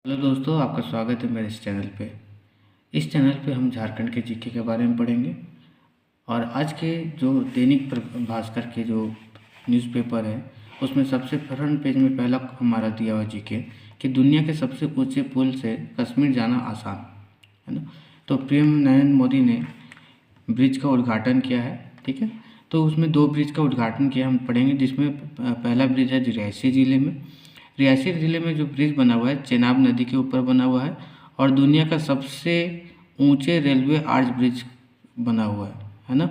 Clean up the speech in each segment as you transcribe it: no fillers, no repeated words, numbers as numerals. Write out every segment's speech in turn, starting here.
Hello दोस्तों, आपका स्वागत है मेरे इस चैनल पे। इस चैनल पे हम झारखंड के जीके के बारे में पढ़ेंगे। और आज के जो दैनिक भास्कर के जो न्यूज़पेपर है उसमें सबसे फ्रंट पेज में पहला हमारा दिया हुआ जीके कि दुनिया के सबसे ऊंचे पुल से कश्मीर जाना आसान है ना। तो पीएम नरेंद्र मोदी ने ब्रिज का उद्घाटन किया है। ठीक है, तो उसमें दो ब्रिज का उद्घाटन किया हम पढ़ेंगे, जिसमें पहला ब्रिज है रियासी ज़िले में। रियासी ज़िले में जो ब्रिज बना हुआ है चेनाब नदी के ऊपर बना हुआ है और दुनिया का सबसे ऊंचे रेलवे आर्च ब्रिज बना हुआ है ना।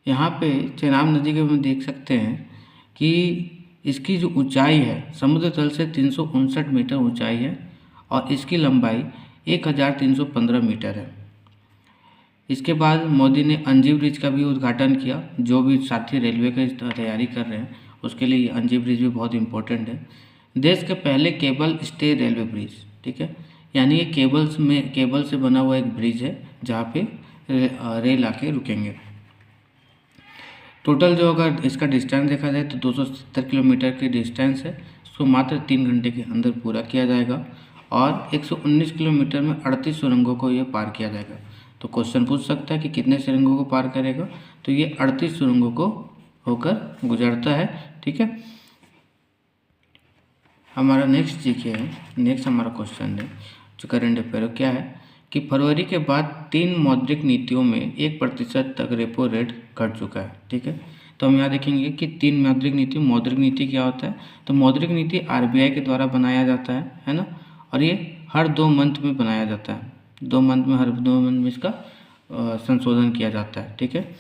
यहाँ पे चेनाब नदी के में देख सकते हैं कि इसकी जो ऊंचाई है समुद्र तल से 359 मीटर ऊंचाई है और इसकी लंबाई 1315 मीटर है। इसके बाद मोदी ने अंजी ब्रिज का भी उद्घाटन किया। जो भी साथी रेलवे की तैयारी कर रहे हैं उसके लिए अंजी ब्रिज भी बहुत इम्पोर्टेंट है। देश के पहले केबल स्टे रेलवे ब्रिज, ठीक है, यानी ये केबल से बना हुआ एक ब्रिज है जहाँ पे रेल आके रुकेंगे। टोटल जो अगर इसका डिस्टेंस देखा जाए तो 270 किलोमीटर की डिस्टेंस है। इसको मात्र 3 घंटे के अंदर पूरा किया जाएगा और 119 किलोमीटर में 38 सुरंगों को ये पार किया जाएगा। तो क्वेश्चन पूछ सकता है कि कितने सुरंगों को पार करेगा, तो ये 38 सुरंगों को होकर गुजरता है। ठीक है, हमारा नेक्स्ट जीके है। नेक्स्ट हमारा क्वेश्चन है जो करंट अफेयर क्या है कि फरवरी के बाद 3 मौद्रिक नीतियों में 1% तक रेपो रेट घट चुका है। ठीक है, तो हम यहाँ देखेंगे कि 3 मौद्रिक नीति क्या होता है। तो मौद्रिक नीति आरबीआई के द्वारा बनाया जाता है ना, और ये हर 2 मंथ में बनाया जाता है। हर 2 मंथ में इसका संशोधन किया जाता है। ठीक है,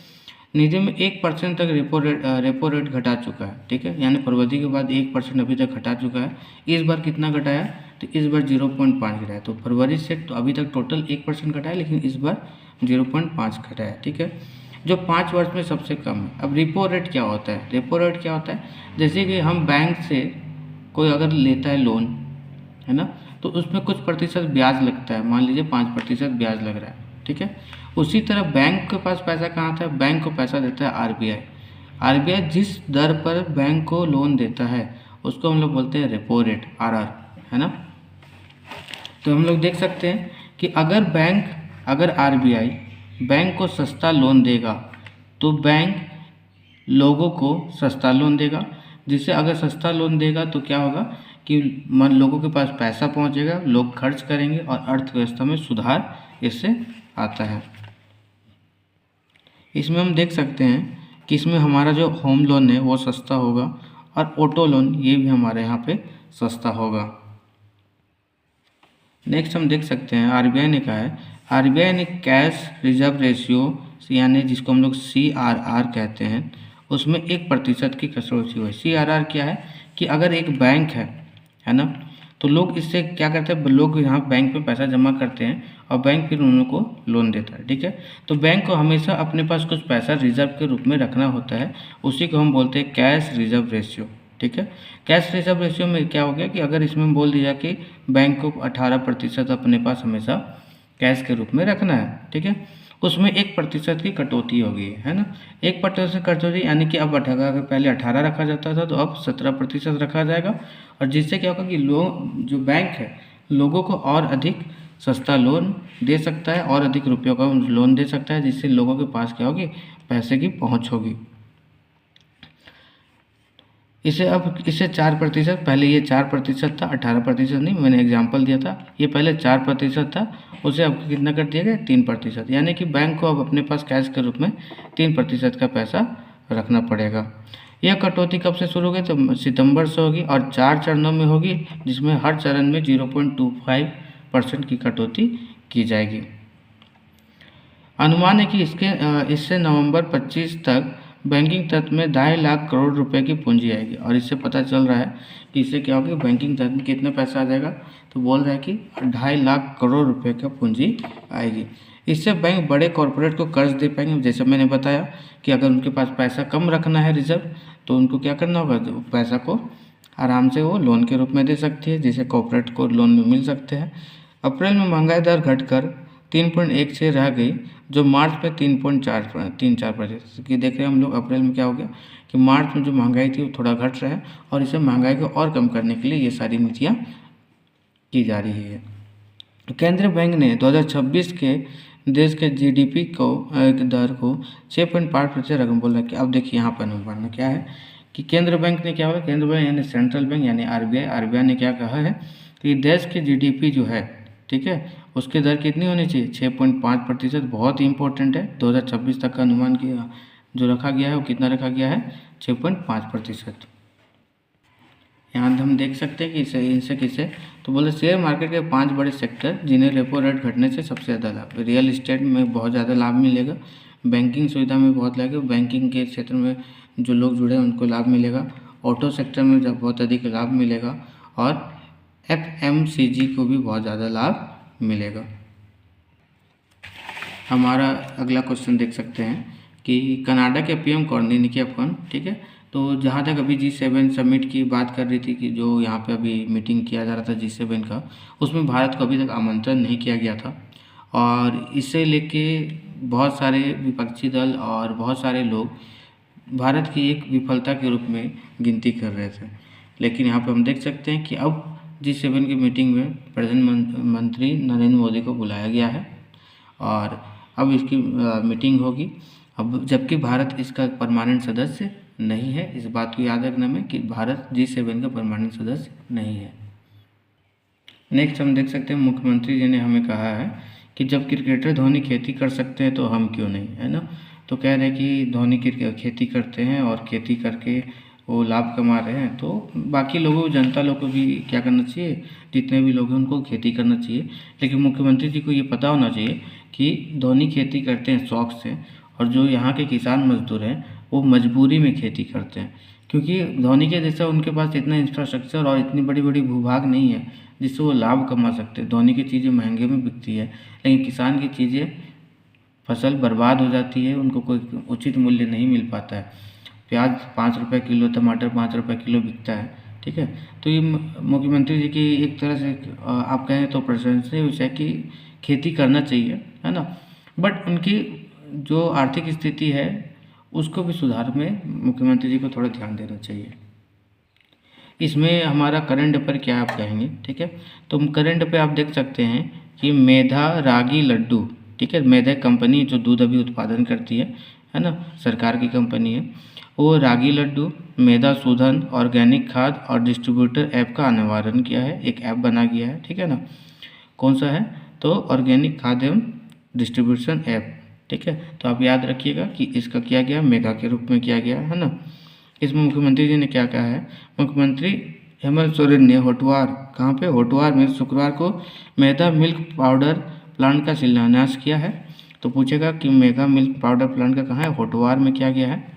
निधि में 1% तक रेपो रेट घटा चुका है। ठीक है, यानी फरवरी के बाद 1% अभी तक घटा चुका है। इस बार कितना घटाया, तो इस बार 0.5 घटाया। तो फरवरी से तो अभी तक टोटल 1% घटाया, लेकिन इस बार 0.5 घटाया। ठीक है, जो 5 वर्ष में सबसे कम है। अब रेपो रेट क्या होता है? रेपो रेट क्या होता है, जैसे कि हम बैंक से कोई अगर लेता है लोन, है ना, तो उसमें कुछ प्रतिशत ब्याज लगता है। मान लीजिए 5% ब्याज लग रहा है। ठीक है, उसी तरह बैंक के पास पैसा कहाँ था, बैंक को पैसा देता है आरबीआई। आरबीआई जिस दर पर बैंक को लोन देता है उसको हम लोग बोलते हैं रेपो रेट, आरआर, है ना। तो हम लोग देख सकते हैं कि अगर आरबीआई बैंक को सस्ता लोन देगा तो बैंक लोगों को सस्ता लोन देगा, जिससे अगर सस्ता लोन देगा तो क्या होगा कि लोगों के पास पैसा पहुंचेगा, लोग खर्च करेंगे और अर्थव्यवस्था में सुधार इससे आता है। इसमें हम देख सकते हैं कि इसमें हमारा जो होम लोन है वो सस्ता होगा और ऑटो लोन ये भी हमारे यहाँ पे सस्ता होगा। नेक्स्ट हम देख सकते हैं आरबीआई ने कहा है, आरबीआई ने कैश रिजर्व रेशियो यानी जिसको हम लोग सीआरआर कहते हैं उसमें 1% की कटौती हुई। सीआरआर क्या है कि अगर एक बैंक है ना, तो लोग इससे क्या करते हैं, लोग यहाँ बैंक में पैसा जमा करते हैं और बैंक फिर उनको लोन देता है। ठीक है, तो बैंक को हमेशा अपने पास कुछ पैसा रिजर्व के रूप में रखना होता है, उसी को हम बोलते हैं कैश रिजर्व रेशियो। ठीक है, कैश रिजर्व रेशियो में क्या हो गया कि अगर इसमें बोल दिया कि बैंक को 18% अपने पास हमेशा कैश के रूप में रखना है। ठीक है, उसमें 1% की कटौती हो गई है ना। 1% कटौती यानी कि अब अगर पहले 18 रखा जाता था तो अब 17% रखा जाएगा, और जिससे क्या होगा कि लोग जो बैंक है लोगों को और अधिक सस्ता लोन दे सकता है और अधिक रुपयों का लोन दे सकता है, जिससे लोगों के पास क्या होगी, पैसे की पहुंच होगी। इससे 4%, पहले ये 4% था, 18% नहीं, मैंने एग्जांपल दिया था, ये पहले 4% था, उसे अब कितना कर दिया गया, 3%, यानी कि बैंक को अब अपने पास कैश के रूप में 3% का पैसा रखना पड़ेगा। यह कटौती कब से शुरू होगी, तो सितंबर से होगी और 4 चरणों में होगी, जिसमें हर चरण में 0.25% की कटौती की जाएगी। अनुमान है कि इससे नवंबर 25 तक बैंकिंग तंत्र में 2.5 लाख करोड़ रुपए की पूंजी आएगी, और इससे पता चल रहा है कि इससे क्या होगा, बैंकिंग तंत्र में कितना पैसा आ जाएगा, तो बोल रहा है कि 2.5 लाख करोड़ रुपए का पूंजी आएगी। इससे बैंक बड़े कॉरपोरेट को कर्ज दे पाएंगे। जैसे मैंने बताया कि अगर उनके पास पैसा कम रखना है रिजर्व, तो उनको क्या करना होगा, तो पैसा को आराम से वो लोन के रूप में दे सकती है, जिसे कॉरपोरेट को लोन मिल सकते हैं। अप्रैल में महंगाई दर घटकर 3.16 रह गई, जो मार्च में 3.4% की देख रहे हैं हम लोग। अप्रैल में क्या हो गया कि मार्च में जो महंगाई थी वो थोड़ा घट रहा है, और इसे महंगाई को और कम करने के लिए ये सारी नीतियाँ की जा रही है। केंद्रीय बैंक ने 2026 के देश के जीडीपी को दर को 6.5% रकम बोल रखी है। अब देखिए यहाँ पर पढ़ना क्या है कि केंद्र बैंक ने क्या हुआ, केंद्र बैंक यानी सेंट्रल बैंक यानी आरबीआई ने क्या कहा है कि देश की जीडीपी जो है, ठीक है, उसकी दर कितनी होनी चाहिए, 6.5%। बहुत ही इंपॉर्टेंट है। 2026 तक का अनुमान किया जो रखा गया है वो कितना रखा गया है, 6.5%। यहाँ हम देख सकते हैं कि इनसे किसे, तो बोले शेयर मार्केट के 5 बड़े सेक्टर जिन्हें रेपो रेट घटने से सबसे ज़्यादा लाभ, रियल इस्टेट में बहुत ज़्यादा लाभ मिलेगा, बैंकिंग सुविधा में बहुत लगेगा, बैंकिंग के क्षेत्र में जो लोग जुड़े हैं उनको लाभ मिलेगा, ऑटो सेक्टर में जब बहुत अधिक लाभ मिलेगा, और एफएमसीजी को भी बहुत ज़्यादा लाभ मिलेगा। हमारा अगला क्वेश्चन देख सकते हैं कि कनाडा के पीएम कॉर्निनियकन, ठीक है, तो जहाँ तक अभी G7 समिट की बात कर रही थी कि जो यहाँ पे अभी मीटिंग किया जा रहा था G7 का, उसमें भारत को अभी तक आमंत्रण नहीं किया गया था, और इसे लेके बहुत सारे विपक्षी दल और बहुत सारे लोग भारत की एक विफलता के रूप में गिनती कर रहे थे। लेकिन यहाँ पे हम देख सकते हैं कि अब G7 की मीटिंग में प्रधानमंत्री नरेंद्र मोदी को बुलाया गया है और अब इसकी मीटिंग होगी। अब जबकि भारत इसका परमानेंट सदस्य नहीं है, इस बात को याद रखना में कि भारत G7 का परमानेंट सदस्य नहीं है। नेक्स्ट हम देख सकते हैं मुख्यमंत्री जी ने हमें कहा है कि जब क्रिकेटर धोनी खेती कर सकते हैं तो हम क्यों नहीं, है ना। तो कह रहे हैं कि धोनी खेती करते हैं और खेती करके वो लाभ कमा रहे हैं, तो बाकी लोगों, जनता लोग को भी क्या करना चाहिए, जितने भी लोग हैं उनको खेती करना चाहिए। लेकिन मुख्यमंत्री जी को ये पता होना चाहिए कि धोनी खेती करते हैं शौक से, और जो यहाँ के किसान मजदूर हैं वो मजबूरी में खेती करते हैं, क्योंकि धोनी के जैसा उनके पास इतना इंफ्रास्ट्रक्चर और इतनी बड़ी बड़ी भूभाग नहीं है जिससे वो लाभ कमा सकते हैं। धोनी की चीज़ें महंगे में बिकती है, लेकिन किसान की चीज़ें, फसल बर्बाद हो जाती है, उनको कोई उचित मूल्य नहीं मिल पाता है। प्याज 5 रुपये किलो, टमाटर 5 रुपये किलो बिकता है, ठीक है। तो ये मुख्यमंत्री जी की एक तरह से आप कहें तो प्रशंसनीय विषय की खेती करना चाहिए, है ना। बट उनकी जो आर्थिक स्थिति है उसको भी सुधार में मुख्यमंत्री जी को थोड़ा ध्यान देना चाहिए। इसमें हमारा करंट अफेयर क्या आप कहेंगे, ठीक है। तो करंट अफेयर आप देख सकते हैं कि मेधा रागी लड्डू, ठीक है, मेधा कंपनी जो दूध अभी उत्पादन करती है ना, सरकार की कंपनी है, वो रागी लड्डू, मेधा शोधन, ऑर्गेनिक खाद और डिस्ट्रीब्यूटर ऐप का अनावरण किया है, एक ऐप बना गया है, ठीक है ना। कौन सा है, तो ऑर्गेनिक खाद एवं डिस्ट्रीब्यूशन ऐप, ठीक है। तो आप याद रखिएगा कि इसका किया गया मेगा के रूप में किया गया है ना। इसमें मुख्यमंत्री जी ने क्या कहा है, मुख्यमंत्री हेमंत सोरेन ने होटवार, कहाँ पे, होटवार में शुक्रवार को मेगा मिल्क पाउडर प्लांट का शिलान्यास किया है। तो पूछेगा कि मेगा मिल्क पाउडर प्लांट का कहाँ है, होटवार में किया गया है।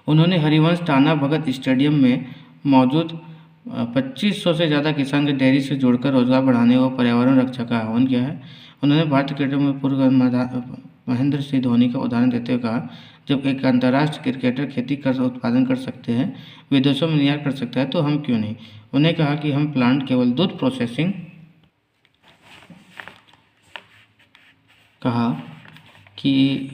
उन्होंने हरिवंश टाना भगत स्टेडियम में मौजूद 2500 से ज़्यादा किसान के डेयरी से जोड़कर रोजगार बढ़ाने व पर्यावरण रक्षा का आह्वान किया है। उन्होंने भारतीय क्रिकेटर में पूर्व महेंद्र सिंह धोनी का उदाहरण देते हुए कहा, जब एक अंतर्राष्ट्रीय क्रिकेटर खेती कर उत्पादन कर सकते हैं, विदेशों में निर्यात कर सकता है, तो हम क्यों नहीं। उन्हें कहा कि हम प्लांट केवल दूध प्रोसेसिंग कहा कि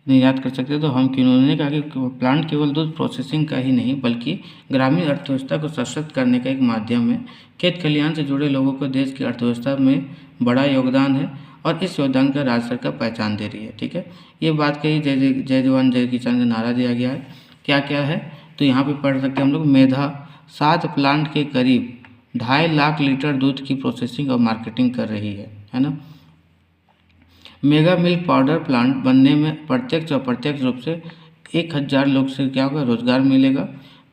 निर्यात कर सकते हैं, तो हम क्यों। उन्होंने कहा कि प्लांट केवल दूध प्रोसेसिंग का ही नहीं बल्कि ग्रामीण अर्थव्यवस्था को सशक्त करने का एक माध्यम है। खेत खलिहान से जुड़े लोगों को देश की अर्थव्यवस्था में बड़ा योगदान है और इस योगदान का राज्य सरकार पहचान दे रही है, ठीक है। ये बात कही, जय जवान जय किसान का नारा दिया गया है। क्या क्या है, तो यहाँ पे पढ़ सकते हैं हम लोग, मेधा 7 प्लांट के करीब 2.5 लाख लीटर दूध की प्रोसेसिंग और मार्केटिंग कर रही है ना। मेगा मिल्क पाउडर प्लांट बनने में प्रत्यक्ष और अप्रत्यक्ष रूप से 1000 लोग से क्या होगा, रोजगार मिलेगा।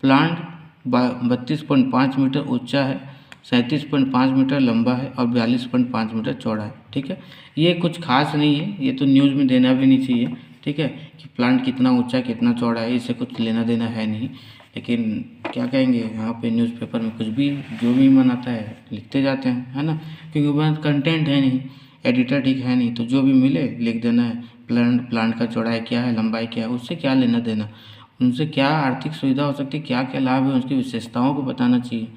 प्लांट 32.5 मीटर ऊंचा है, 37.5 मीटर लंबा है और 42.5 मीटर चौड़ा है, ठीक है। ये कुछ खास नहीं है, ये तो न्यूज़ में देना भी नहीं चाहिए, ठीक है, कि प्लांट कितना ऊंचा कितना चौड़ा है, इससे कुछ लेना देना है नहीं। लेकिन क्या कहेंगे, यहाँ पे न्यूज़पेपर में कुछ भी जो भी मन आता है लिखते जाते हैं, है ना, क्योंकि वह कंटेंट है नहीं, एडिटर ठीक है नहीं, तो जो भी मिले लिख देना है। प्लांट का चौड़ाई क्या है, लंबाई क्या है, उससे क्या लेना देना, उनसे क्या आर्थिक सुविधा हो सकती है, क्या क्या लाभ है, उसकी विशेषताओं को बताना चाहिए,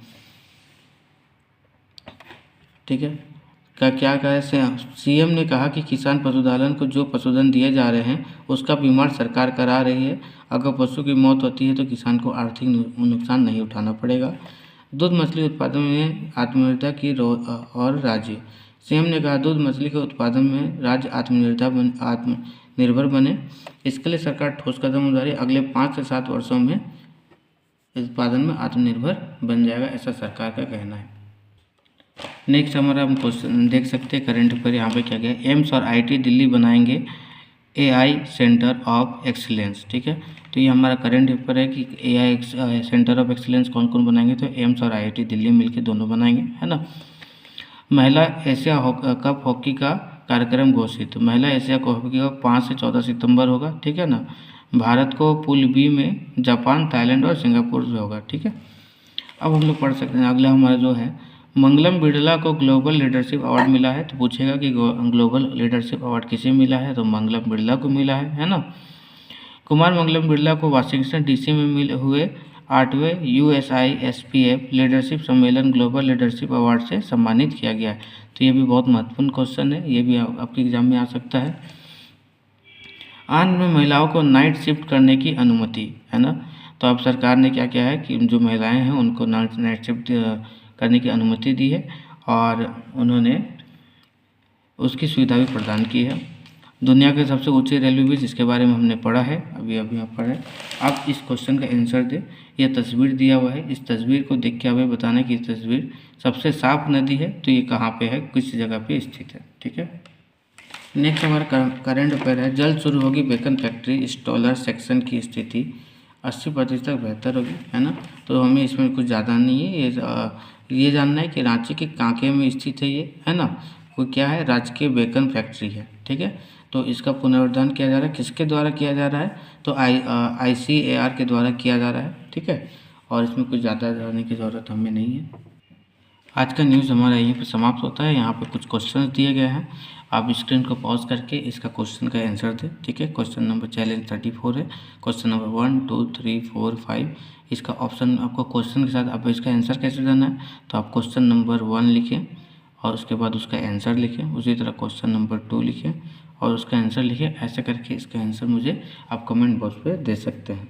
ठीक है। क्या कहा है, सीएम ने कहा कि किसान पशुपालन को जो पशुधन दिए जा रहे हैं उसका बीमा सरकार करा रही है। अगर पशु की मौत होती है तो किसान को आर्थिक नुकसान नहीं उठाना पड़ेगा। दूध मछली उत्पादन में आत्मनिर्भरता की और राज्य। सीएम ने कहा दूध मछली के उत्पादन में राज्य आत्मनिर्भर बने। इसके लिए सरकार ठोस कदम उठा रही है। अगले 5 से 7 वर्षों में उत्पादन में आत्मनिर्भर बन जाएगा, ऐसा सरकार का कहना है। नेक्स्ट हमारा हम क्वेश्चन देख सकते हैं करंट अफेयर। यहाँ पे क्या गया, एम्स और आईआईटी दिल्ली बनाएंगे एआई सेंटर ऑफ एक्सीलेंस। ठीक है, तो ये हमारा करंट अफेयर है कि एआई सेंटर ऑफ एक्सीलेंस कौन कौन बनाएंगे, तो एम्स और आईआईटी दिल्ली मिलकर दोनों बनाएंगे, है ना। महिला एशिया कप हॉकी का कार्यक्रम घोषित। महिला एशिया कप हॉकी का 5 से 14 सितंबर होगा, ठीक है ना। भारत को पूल बी में जापान, थाईलैंड और सिंगापुर से होगा, ठीक है। अब हम लोग पढ़ सकते हैं अगला हमारा जो है, मंगलम बिरला को ग्लोबल लीडरशिप अवार्ड मिला है। तो पूछेगा कि ग्लोबल लीडरशिप अवार्ड किसे मिला है, तो मंगलम बिरला को मिला है ना। कुमार मंगलम बिरला को वाशिंगटन डीसी में हुए 8वें USISPF लीडरशिप सम्मेलन ग्लोबल लीडरशिप अवार्ड से सम्मानित किया गया है। तो ये भी बहुत महत्वपूर्ण क्वेश्चन है, ये भी आपके एग्जाम में आ सकता है। आंध्र में महिलाओं को नाइट शिफ्ट करने की अनुमति, है ना। तो अब सरकार ने क्या किया है कि जो महिलाएं हैं उनको नाइट शिफ्ट करने की अनुमति दी है और उन्होंने उसकी सुविधा भी प्रदान की है। दुनिया के सबसे ऊंची रेलवे ब्रिज, इसके बारे में हमने पढ़ा है, अभी यहाँ पढ़ा है। आप इस क्वेश्चन का आंसर दें। यह तस्वीर दिया हुआ है, इस तस्वीर को देख के हमें बताना है कि इस तस्वीर सबसे साफ नदी है तो ये कहाँ पे है, किस जगह पे स्थित है, ठीक है। नेक्स्ट हमारा करंट अफेयर है, जल्द शुरू होगी बेकन फैक्ट्री स्टॉलर सेक्शन की स्थिति 80% तक बेहतर होगी, है ना। तो हमें इसमें कुछ ज़्यादा नहीं है, ये जानना है कि रांची के कांके में स्थित है ये, है ना। वो क्या है, राजकीय बेकन फैक्ट्री है, ठीक है। तो इसका पुनरुद्धार किया जा रहा है, किसके द्वारा किया जा रहा है, तो ICAR के द्वारा किया जा रहा है, ठीक है। और इसमें कुछ ज़्यादा जानने की ज़रूरत हमें नहीं है। आज का न्यूज़ हमारा यहीं पे समाप्त होता है। यहाँ पे कुछ क्वेश्चन दिए गए हैं, आप स्क्रीन को पॉज करके इसका क्वेश्चन का आंसर दें, ठीक है। क्वेश्चन नंबर चैलेंज 34 है, क्वेश्चन नंबर 1 2 3 4 5। इसका ऑप्शन आपको क्वेश्चन के साथ आप इसका आंसर कैसे देना है, तो आप क्वेश्चन नंबर 1 लिखें और उसके बाद उसका आंसर लिखें। उसी तरह क्वेश्चन नंबर 2 लिखें और उसका आंसर लिखें। ऐसे करके इसका आंसर मुझे आप कमेंट बॉक्स पे दे सकते हैं।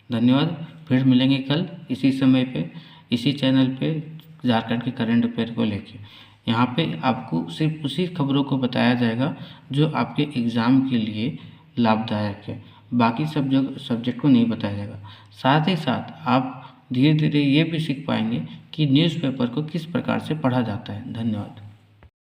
धन्यवाद। फिर मिलेंगे कल इसी समय पे, इसी चैनल पे, झारखंड के करंट अफेयर को लेके। यहाँ पे आपको सिर्फ उसी खबरों को बताया जाएगा जो आपके एग्ज़ाम के लिए लाभदायक है, बाकी सब्जेक्ट को नहीं बताया जाएगा। साथ ही साथ आप धीरे धीरे ये भी सीख पाएंगे कि न्यूज़पेपर को किस प्रकार से पढ़ा जाता है। धन्यवाद।